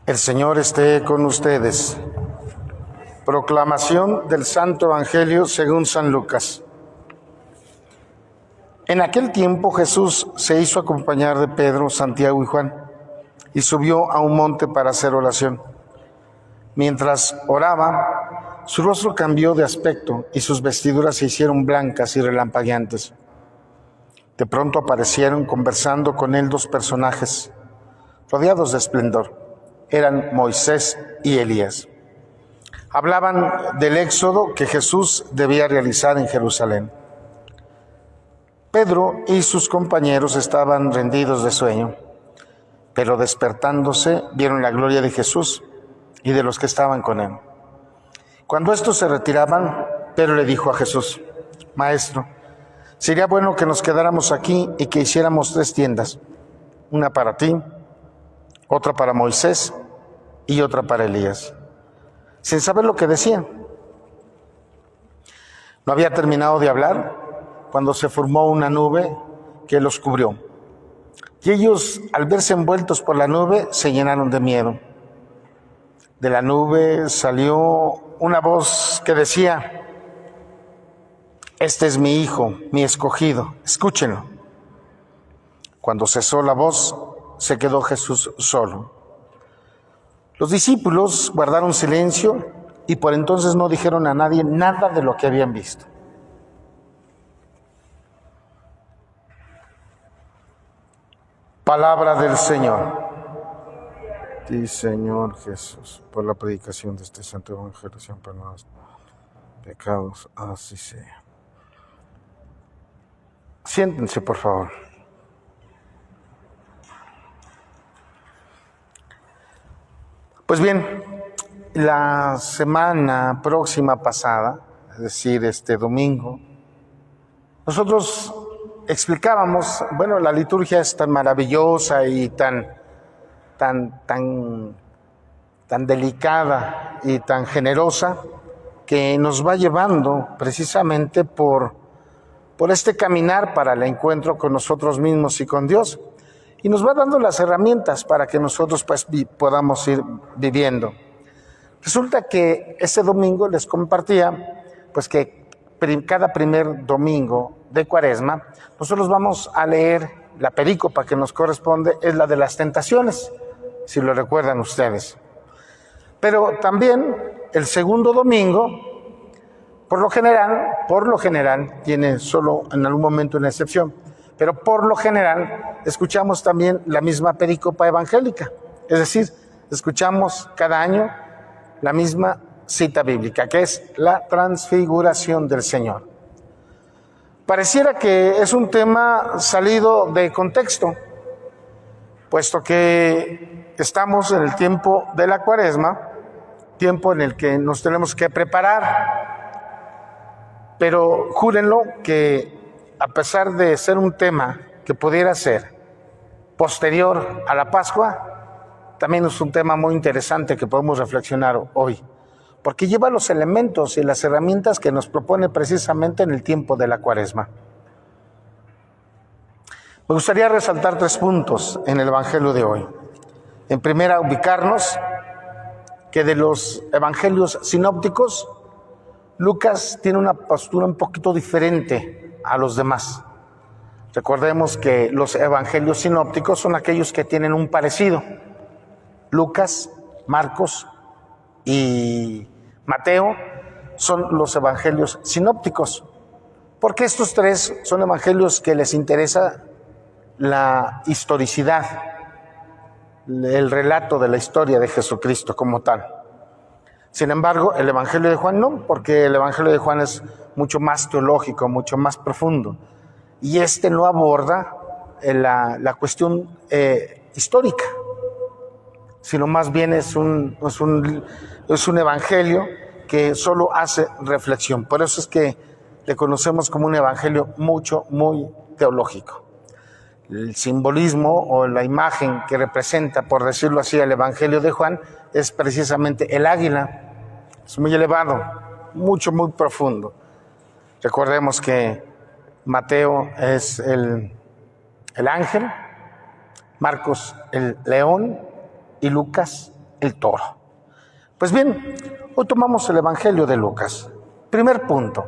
El Señor esté con ustedes. Proclamación del Santo Evangelio según San Lucas. En aquel tiempo Jesús se hizo acompañar de Pedro, Santiago y Juan y subió a un monte para hacer oración. Mientras oraba, su rostro cambió de aspecto y sus vestiduras se hicieron blancas y relampagueantes. De pronto aparecieron conversando con él dos personajes, rodeados de esplendor. Eran Moisés y Elías. Hablaban del éxodo que Jesús debía realizar en Jerusalén. Pedro y sus compañeros estaban rendidos de sueño, pero despertándose vieron la gloria de Jesús y de los que estaban con él. Cuando estos se retiraban, Pedro le dijo a Jesús: Maestro, sería bueno que nos quedáramos aquí y que hiciéramos 3 tiendas, una para ti, otra para Moisés y otra para Elías. Sin saber lo que decían. No había terminado de hablar cuando se formó una nube que los cubrió. Y ellos, al verse envueltos por la nube, se llenaron de miedo. De la nube salió una voz que decía: Este es mi Hijo, mi escogido, escúchenlo. Cuando cesó la voz, se quedó Jesús solo. Los discípulos guardaron silencio y por entonces no dijeron a nadie nada de lo que habían visto. Palabra del Señor. Sí, Señor Jesús, por la predicación de este santo evangelio, sean perdonados pecados, así sea. Siéntense, por favor. Pues bien, la semana próxima pasada, es decir, este domingo, nosotros explicábamos, bueno, la liturgia es tan maravillosa y tan delicada y tan generosa que nos va llevando precisamente por este caminar para el encuentro con nosotros mismos y con Dios. Y nos va dando las herramientas para que nosotros pues podamos ir viviendo. Resulta que ese domingo les compartía pues que cada primer domingo de Cuaresma nosotros vamos a leer la perícopa que nos corresponde, es la de las tentaciones, si lo recuerdan ustedes. Pero también el segundo domingo, por lo general, tiene solo en algún momento una excepción, pero por lo general escuchamos también la misma perícopa evangélica, es decir, escuchamos cada año la misma cita bíblica, que es la transfiguración del Señor. Pareciera que es un tema salido de contexto, puesto que estamos en el tiempo de la Cuaresma, tiempo en el que nos tenemos que preparar, pero júrenlo que a pesar de ser un tema que pudiera ser posterior a la Pascua, también es un tema muy interesante que podemos reflexionar hoy, porque lleva los elementos y las herramientas que nos propone precisamente en el tiempo de la Cuaresma. Me gustaría resaltar 3 puntos en el Evangelio de hoy. En primera, ubicarnos que de los evangelios sinópticos, Lucas tiene una postura un poquito diferente a los demás. Recordemos que los evangelios sinópticos son aquellos que tienen un parecido. Lucas, Marcos y Mateo son los evangelios sinópticos, porque estos 3 son evangelios que les interesa la historicidad, el relato de la historia de Jesucristo como tal. Sin embargo, el Evangelio de Juan no, porque el Evangelio de Juan es mucho más teológico, mucho más profundo. Y este no aborda la cuestión histórica, sino más bien es un evangelio que solo hace reflexión. Por eso es que le conocemos como un evangelio muy teológico. El simbolismo o la imagen que representa, por decirlo así, el Evangelio de Juan es precisamente el águila. Es muy elevado, muy profundo. Recordemos que Mateo es el ángel, Marcos el león y Lucas el toro. Pues bien, hoy tomamos el Evangelio de Lucas. Primer punto.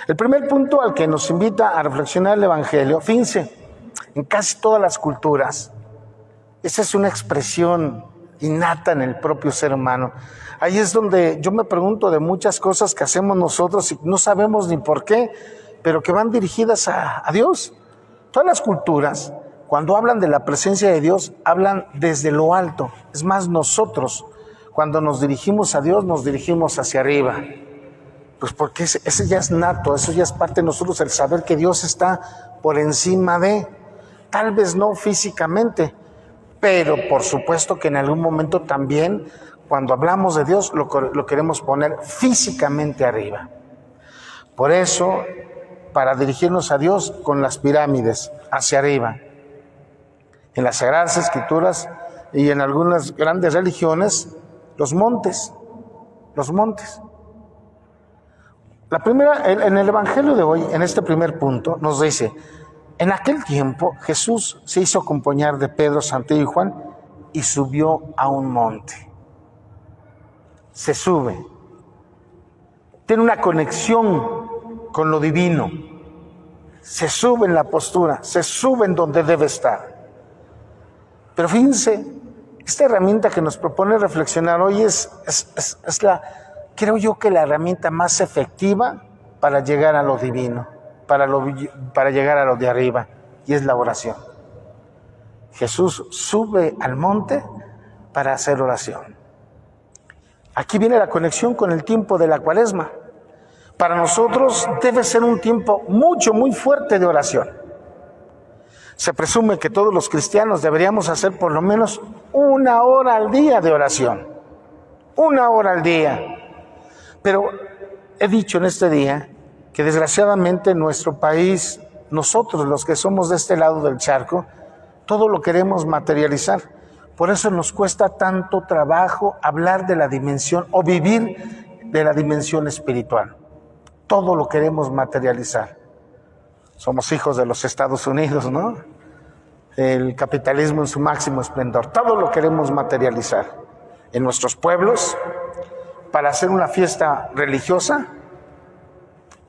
El primer punto al que nos invita a reflexionar el Evangelio, fíjense, en casi todas las culturas, esa es una expresión innata en el propio ser humano. Ahí es donde yo me pregunto de muchas cosas que hacemos nosotros y no sabemos ni por qué, pero que van dirigidas a Dios. Todas las culturas, cuando hablan de la presencia de Dios, hablan desde lo alto. Es más, nosotros, cuando nos dirigimos a Dios, nos dirigimos hacia arriba. Pues porque ese ya es nato, eso ya es parte de nosotros, el saber que Dios está por encima de, tal vez no físicamente, pero por supuesto que en algún momento también, cuando hablamos de Dios, lo queremos poner físicamente arriba. Por eso, para dirigirnos a Dios con las pirámides, hacia arriba. En las Sagradas Escrituras y en algunas grandes religiones, los montes. La primera, en el Evangelio de hoy, en este primer punto, nos dice: en aquel tiempo Jesús se hizo acompañar de Pedro, Santiago y Juan y subió a un monte. Se sube. Tiene una conexión con lo divino. Se sube en la postura, se sube en donde debe estar. Pero fíjense, esta herramienta que nos propone reflexionar hoy es creo yo que la herramienta más efectiva para llegar a lo divino, para llegar a lo de arriba, y es la oración. Jesús sube al monte para hacer oración. Aquí viene la conexión con el tiempo de la Cuaresma. Para nosotros debe ser un tiempo muy fuerte de oración. Se presume que todos los cristianos deberíamos hacer por lo menos 1 hora al día de oración. 1 hora al día. Pero he dicho en este día que desgraciadamente en nuestro país, nosotros los que somos de este lado del charco, todo lo queremos materializar. Por eso nos cuesta tanto trabajo hablar de la dimensión o vivir de la dimensión espiritual. Todo lo queremos materializar. Somos hijos de los Estados Unidos, ¿no? El capitalismo en su máximo esplendor. Todo lo queremos materializar. En nuestros pueblos, para hacer una fiesta religiosa,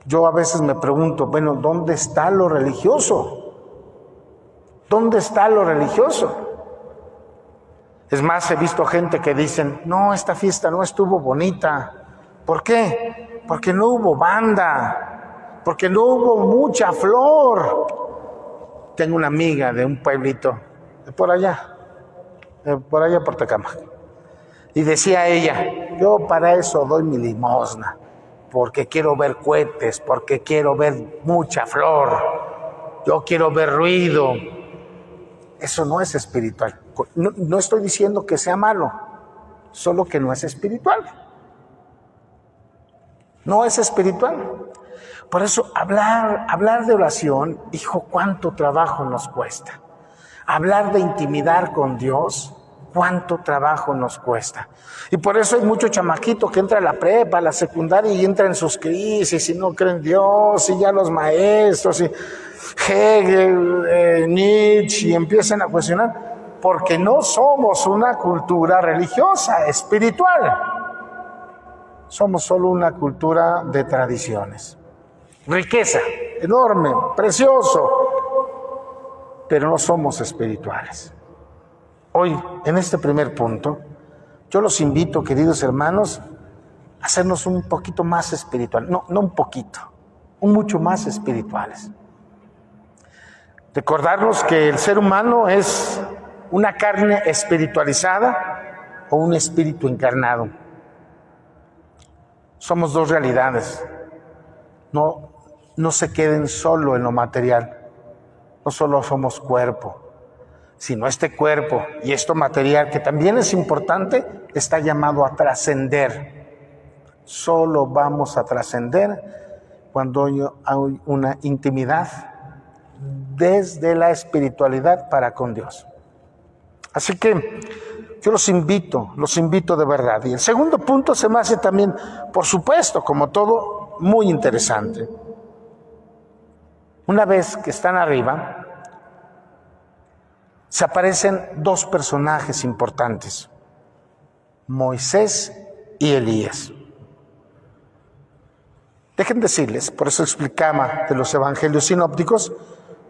yo a veces me pregunto, bueno, ¿dónde está lo religioso? ¿Dónde está lo religioso? Es más, he visto gente que dicen, no, esta fiesta no estuvo bonita. ¿Por qué? Porque no hubo banda, porque no hubo mucha flor. Tengo una amiga de un pueblito, de por allá por Tecámac. Y decía ella, yo para eso doy mi limosna, porque quiero ver cohetes, porque quiero ver mucha flor, yo quiero ver ruido. Eso no es espiritual. No estoy diciendo que sea malo, solo que no es espiritual. No es espiritual. Por eso hablar de oración, hijo, cuánto trabajo nos cuesta. Hablar de intimidad con Dios, cuánto trabajo nos cuesta. Y por eso hay mucho chamaquito que entra a la prepa, a la secundaria y entra en sus crisis y no creen en Dios, y ya los maestros y Hegel, Nietzsche, y empiezan a cuestionar, porque no somos una cultura religiosa, espiritual. Somos solo una cultura de tradiciones. Riqueza, enorme, precioso, pero no somos espirituales. Hoy, en este primer punto, yo los invito, queridos hermanos, a hacernos un poquito más espirituales. No un poquito, mucho más espirituales. Recordarnos que el ser humano es una carne espiritualizada o un espíritu encarnado. Somos dos realidades. No se queden solo en lo material. No solo somos cuerpo, sino este cuerpo y esto material, que también es importante, está llamado a trascender. Solo vamos a trascender cuando hay una intimidad desde la espiritualidad para con Dios. Así que yo los invito de verdad. Y el segundo punto se me hace también, por supuesto, como todo, muy interesante. Una vez que están arriba, se aparecen dos personajes importantes. Moisés y Elías. Dejen decirles, por eso explicaba de los evangelios sinópticos,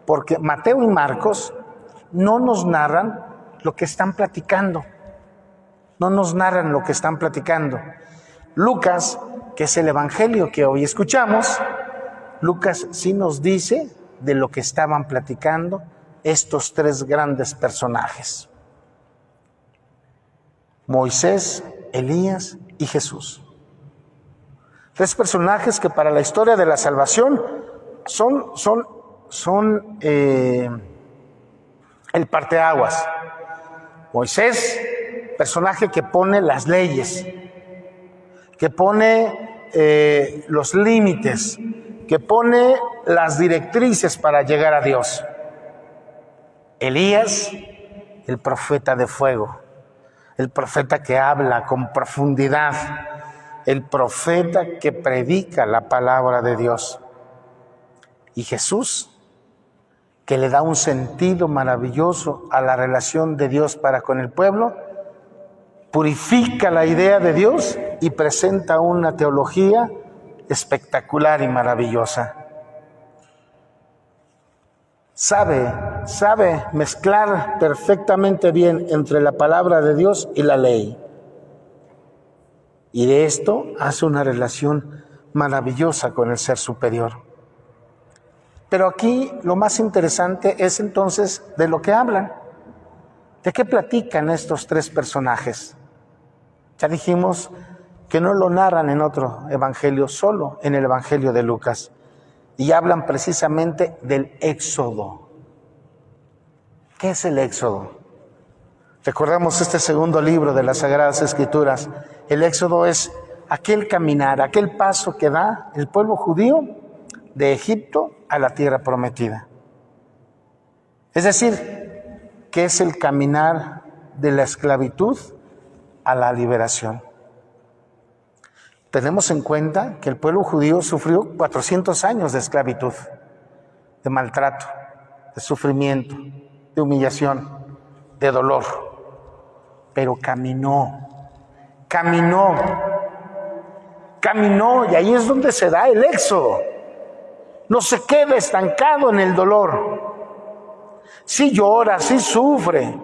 porque Mateo y Marcos no nos narran lo que están platicando. No nos narran lo que están platicando. Lucas, que es el evangelio que hoy escuchamos, Lucas sí nos dice de lo que estaban platicando estos tres grandes personajes: Moisés, Elías y Jesús. Tres personajes que para la historia de la salvación son el parteaguas. Moisés, personaje que pone las leyes, que pone los límites, que pone las directrices para llegar a Dios. Elías, el profeta de fuego, el profeta que habla con profundidad, el profeta que predica la palabra de Dios. Y Jesús, que le da un sentido maravilloso a la relación de Dios para con el pueblo, purifica la idea de Dios y presenta una teología espectacular y maravillosa. Sabe mezclar perfectamente bien entre la palabra de Dios y la ley. Y de esto hace una relación maravillosa con el ser superior. Pero aquí lo más interesante es entonces de lo que hablan. ¿De qué platican estos tres personajes? Ya dijimos que no lo narran en otro evangelio, solo en el evangelio de Lucas. Y hablan precisamente del Éxodo. ¿Qué es el Éxodo? Recordamos este segundo libro de las Sagradas Escrituras. El Éxodo es aquel caminar, aquel paso que da el pueblo judío de Egipto a la tierra prometida. Es decir, que es el caminar de la esclavitud a la liberación. Tenemos en cuenta que el pueblo judío sufrió 400 años de esclavitud, de maltrato, de sufrimiento, de humillación, de dolor. Pero caminó, y ahí es donde se da el éxodo. No se queda estancado en el dolor. Sí llora, sí sufre,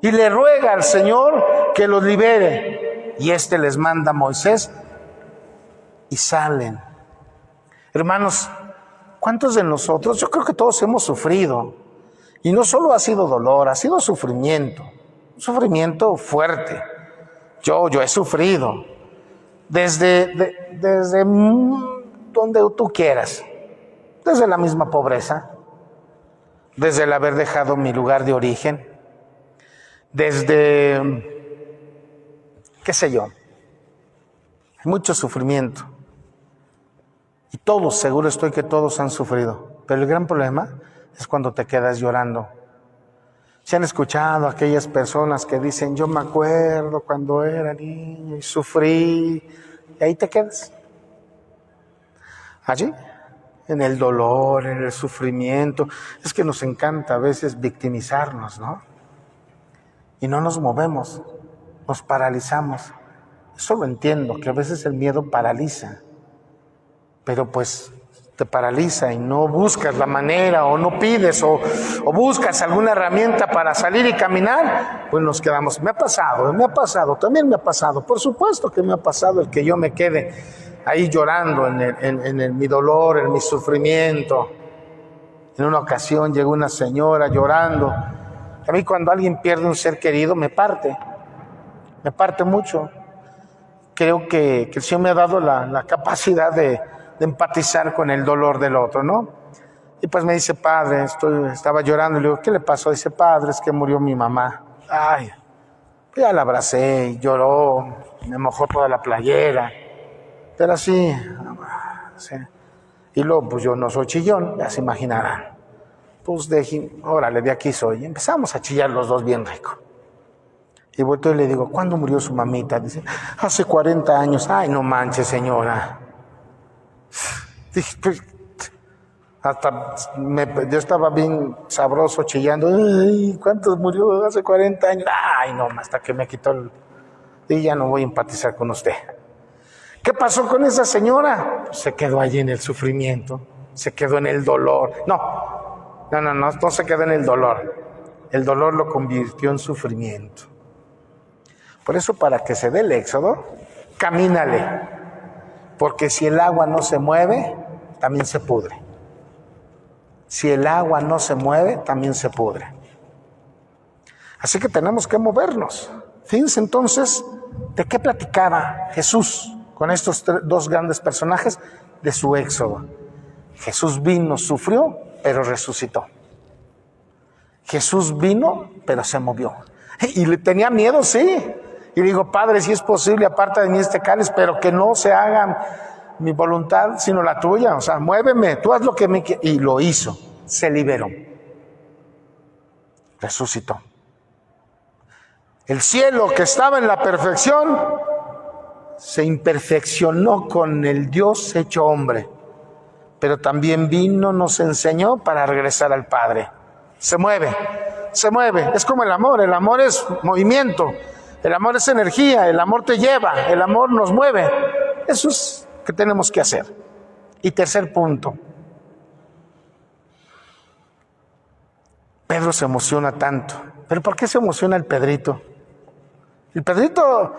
y le ruega al Señor que los libere. Y les manda a Moisés y salen. Hermanos, ¿cuántos de nosotros? Yo creo que todos hemos sufrido. Y no solo ha sido dolor, ha sido sufrimiento. Un sufrimiento fuerte. Yo he sufrido. Desde donde tú quieras. Desde la misma pobreza. Desde el haber dejado mi lugar de origen. Desde, qué sé yo. Hay mucho sufrimiento. Y todos, seguro estoy que todos han sufrido. Pero el gran problema es cuando te quedas llorando. ¿Se han escuchado aquellas personas que dicen, yo me acuerdo cuando era niño y sufrí? Y ahí te quedas. Allí, en el dolor, en el sufrimiento. Es que nos encanta a veces victimizarnos, ¿no? Y no nos movemos, nos paralizamos. Eso lo entiendo, que a veces el miedo paraliza. Pero pues te paraliza y no buscas la manera o no pides o buscas alguna herramienta para salir y caminar, pues nos quedamos. Me ha pasado, también me ha pasado. Por supuesto que me ha pasado el que yo me quede ahí llorando en mi dolor, en mi sufrimiento. En una ocasión llegó una señora llorando. A mí cuando alguien pierde un ser querido me parte mucho. Creo que el Señor me ha dado la capacidad de empatizar con el dolor del otro, ¿no? Y pues me dice, padre, estaba llorando. Y le digo, ¿qué le pasó? Dice, padre, es que murió mi mamá. Ay, ya la abracé y lloró, me mojó toda la playera. Pero así, sí. Y luego, pues yo no soy chillón, ya se imaginarán. Pues órale, de aquí soy. Y empezamos a chillar los dos bien rico. Y vuelto y le digo, ¿cuándo murió su mamita? Dice, hace 40 años. Ay, no manches, señora. Dije, pues, yo estaba bien sabroso chillando. Ay, ¿cuántos murió hace 40 años? Ay, no, hasta que me quitó y ya no voy a empatizar con usted. ¿Qué pasó con esa señora? Pues se quedó allí en el sufrimiento, se quedó en el dolor. No se quedó en el dolor. El dolor lo convirtió en sufrimiento. Por eso, para que se dé el éxodo, camínale. Porque si el agua no se mueve, también se pudre. Si el agua no se mueve, también se pudre. Así que tenemos que movernos. Fíjense entonces, ¿de qué platicaba Jesús con estos dos grandes personajes? De su éxodo. Jesús vino, sufrió, pero resucitó. Jesús vino, pero se movió. Y le tenía miedo, sí. Y digo, Padre, si es posible, aparta de mí este cáliz, pero que no se haga mi voluntad, sino la tuya. O sea, muéveme, tú haz lo que me quieras. Y lo hizo, se liberó. Resucitó. El cielo, que estaba en la perfección, se imperfeccionó con el Dios hecho hombre. Pero también vino, nos enseñó para regresar al Padre. Se mueve. Es como el amor es movimiento. El amor es energía, el amor te lleva, el amor nos mueve. Eso es lo que tenemos que hacer. Y tercer punto. Pedro se emociona tanto. ¿Pero por qué se emociona el Pedrito? El Pedrito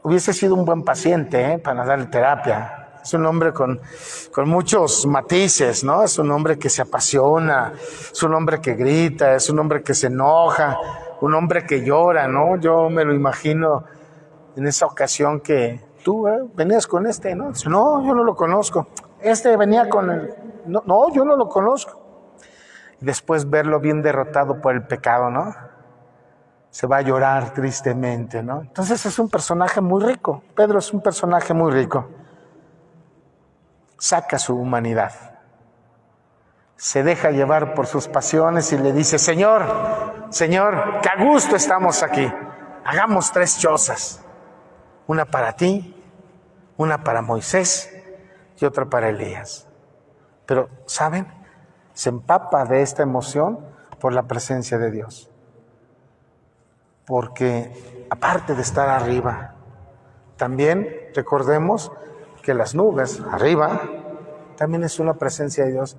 hubiese sido un buen paciente para darle terapia. Es un hombre con muchos matices, ¿no? Es un hombre que se apasiona, es un hombre que grita, es un hombre que se enoja, un hombre que llora, ¿no? Yo me lo imagino en esa ocasión que tú venías con ¿no? Dice, no, yo no lo conozco. Venía con él. No, yo no lo conozco. Y después verlo bien derrotado por el pecado, ¿no? Se va a llorar tristemente, ¿no? Entonces es un personaje muy rico. Pedro es un personaje muy rico. Saca su humanidad. Se deja llevar por sus pasiones y le dice, Señor, que a gusto estamos aquí. Hagamos 3 chozas. Una para ti, una para Moisés y otra para Elías. Pero, ¿saben? Se empapa de esta emoción por la presencia de Dios. Porque aparte de estar arriba, también recordemos que las nubes arriba también es una presencia de Dios.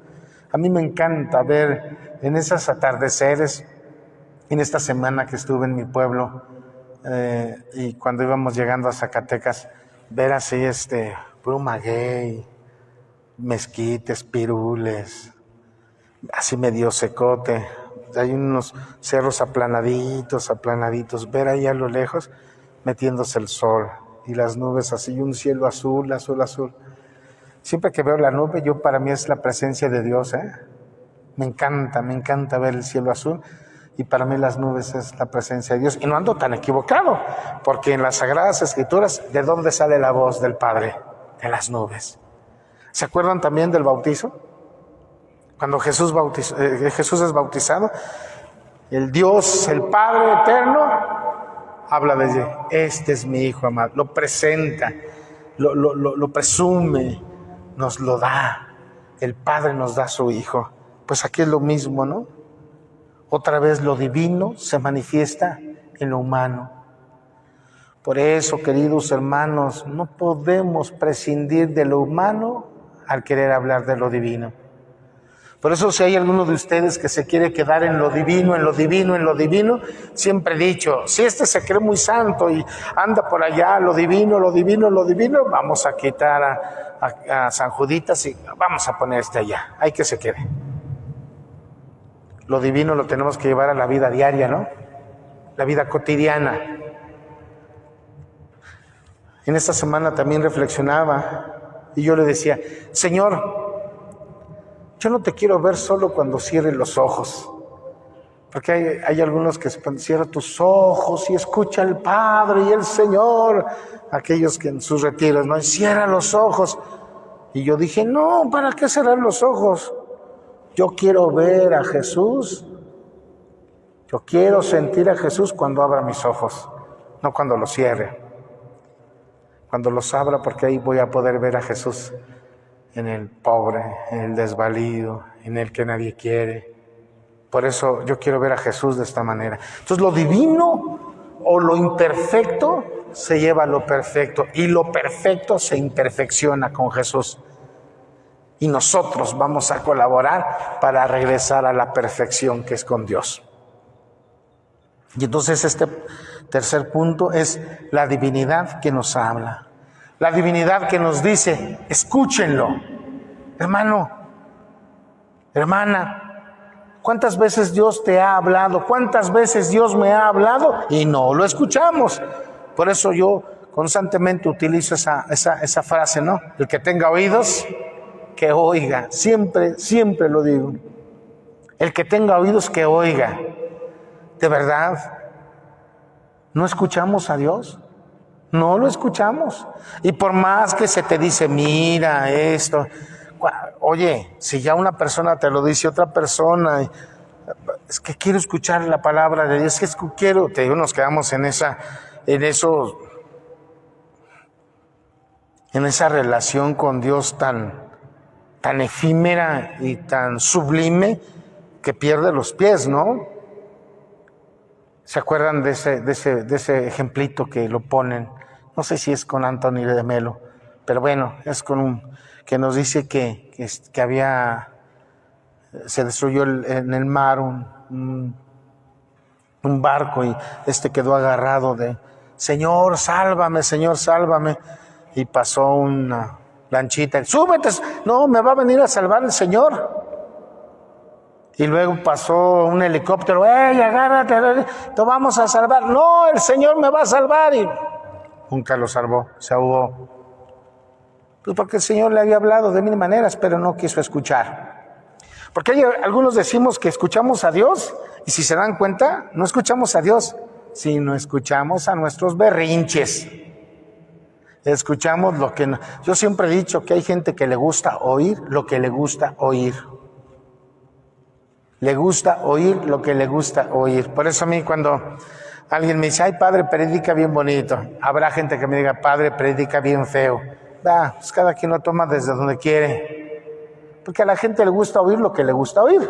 A mí me encanta ver en esos atardeceres, en esta semana que estuve en mi pueblo y cuando íbamos llegando a Zacatecas, ver así puro maguey, mezquites, pirules, así medio secote. Hay unos cerros aplanaditos, ver ahí a lo lejos metiéndose el sol y las nubes así, un cielo azul. Siempre que veo la nube, para mí es la presencia de Dios, Me encanta ver el cielo azul y para mí las nubes es la presencia de Dios. Y no ando tan equivocado, porque en las Sagradas Escrituras, ¿de dónde sale la voz del Padre? De las nubes. ¿Se acuerdan también del bautizo? Cuando Jesús es bautizado, el Dios, el Padre eterno, habla de él. Este es mi Hijo amado. Lo presenta, lo presume, nos lo da. El Padre nos da a su Hijo. Pues aquí es lo mismo, ¿no? Otra vez lo divino se manifiesta en lo humano. Por eso, queridos hermanos, no podemos prescindir de lo humano al querer hablar de lo divino. Por eso, si hay alguno de ustedes que se quiere quedar en lo divino, siempre he dicho, si se cree muy santo y anda por allá, lo divino, vamos a quitar a San Juditas y vamos a poner allá, hay que se quede. Lo divino lo tenemos que llevar a la vida diaria, ¿no? La vida cotidiana. En esta semana también reflexionaba y yo le decía, Señor, yo no te quiero ver solo cuando cierres los ojos, porque hay algunos que cierran tus ojos y escucha al Padre y el Señor, aquellos que en sus retiros, ¿no? Cierra los ojos. Y yo dije, no, ¿para qué cerrar los ojos? Yo quiero ver a Jesús, yo quiero sentir a Jesús cuando abra mis ojos, no cuando los cierre. Cuando los abra, porque ahí voy a poder ver a Jesús en el pobre, en el desvalido, en el que nadie quiere. Por eso yo quiero ver a Jesús de esta manera. Entonces, lo divino o lo imperfecto se lleva lo perfecto y lo perfecto se imperfecciona con Jesús. Y nosotros vamos a colaborar para regresar a la perfección que es con Dios. Y entonces este tercer punto es la divinidad que nos habla. La divinidad que nos dice, escúchenlo. Hermano, hermana, ¿cuántas veces Dios te ha hablado? ¿Cuántas veces Dios me ha hablado? Y no lo escuchamos. Por eso yo constantemente utilizo esa frase, ¿no? El que tenga oídos, que oiga. Siempre lo digo. El que tenga oídos, que oiga. ¿De verdad no escuchamos a Dios? No lo escuchamos. Y por más que se te dice, mira esto, oye, si ya una persona te lo dice, otra persona, es que quiero escuchar la palabra de Dios, es que quiero, te digo, nos quedamos en esa relación con Dios tan efímera y tan sublime que pierde los pies, ¿no? ¿Se acuerdan de ese ejemplito que lo ponen? No sé si es con Anthony de Melo, pero bueno, es con que nos dice que se destruyó en el mar un barco y quedó agarrado de Señor, sálvame, y pasó una lanchita, súbete, no, me va a venir a salvar el Señor. Y luego pasó un helicóptero, agárrate, te vamos a salvar. No, el Señor me va a salvar. Y nunca lo salvó, se ahogó. Pues porque el Señor le había hablado de mil maneras, pero no quiso escuchar. Porque algunos decimos que escuchamos a Dios, y si se dan cuenta, no escuchamos a Dios, sino escuchamos a nuestros berrinches. Escuchamos lo que no. Yo siempre he dicho que hay gente que le gusta oír lo que le gusta oír. Le gusta oír lo que le gusta oír. Por eso a mí cuando alguien me dice, ay, padre, predica bien bonito. Habrá gente que me diga, padre, predica bien feo. Pues cada quien lo toma desde donde quiere. Porque a la gente le gusta oír lo que le gusta oír.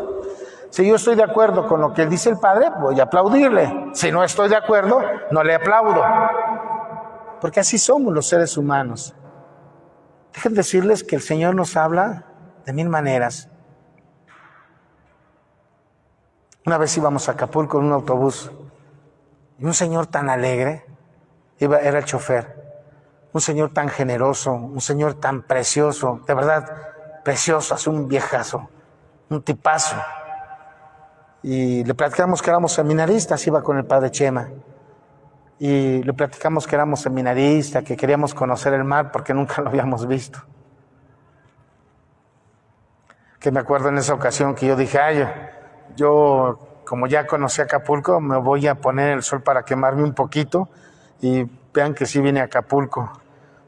Si yo estoy de acuerdo con lo que dice el padre, voy a aplaudirle. Si no estoy de acuerdo, no le aplaudo. Porque así somos los seres humanos. Dejen decirles que el Señor nos habla de mil maneras. Una vez íbamos a Acapulco en un autobús y un señor tan alegre, era el chofer, un señor tan generoso, un señor tan precioso, de verdad precioso, es un viejazo, un tipazo. Y le platicamos que éramos seminaristas, iba con el padre Chema. Y le platicamos que éramos seminaristas, que queríamos conocer el mar porque nunca lo habíamos visto. Que me acuerdo en esa ocasión que yo dije, yo como ya conocí Acapulco, me voy a poner el sol para quemarme un poquito y vean que sí vine a Acapulco,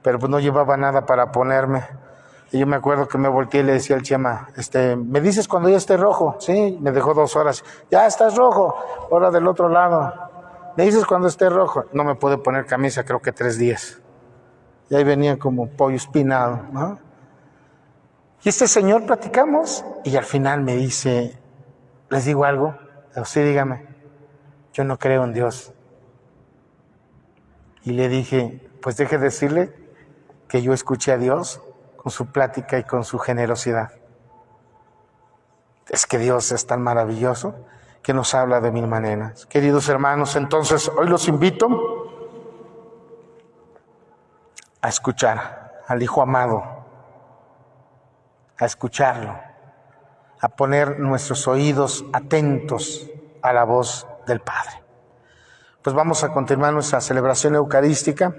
pero pues no llevaba nada para ponerme. Y yo me acuerdo que me volteé y le decía al Chema, ¿me dices cuando ya esté rojo? Sí, me dejó 2 horas. Ya estás rojo, ahora del otro lado. ¿Me dices cuando esté rojo? No me pude poner camisa, creo que 3 días. Y ahí venía como pollo espinado, ¿no? Y señor platicamos y al final me dice, ¿les digo algo? Sí, dígame. Yo no creo en Dios. Y le dije, pues deje decirle que yo escuché a Dios con su plática y con su generosidad. Es que Dios es tan maravilloso que nos habla de mil maneras. Queridos hermanos, entonces hoy los invito a escuchar al Hijo amado, a escucharlo, a poner nuestros oídos atentos a la voz del Padre. Pues vamos a continuar nuestra celebración eucarística.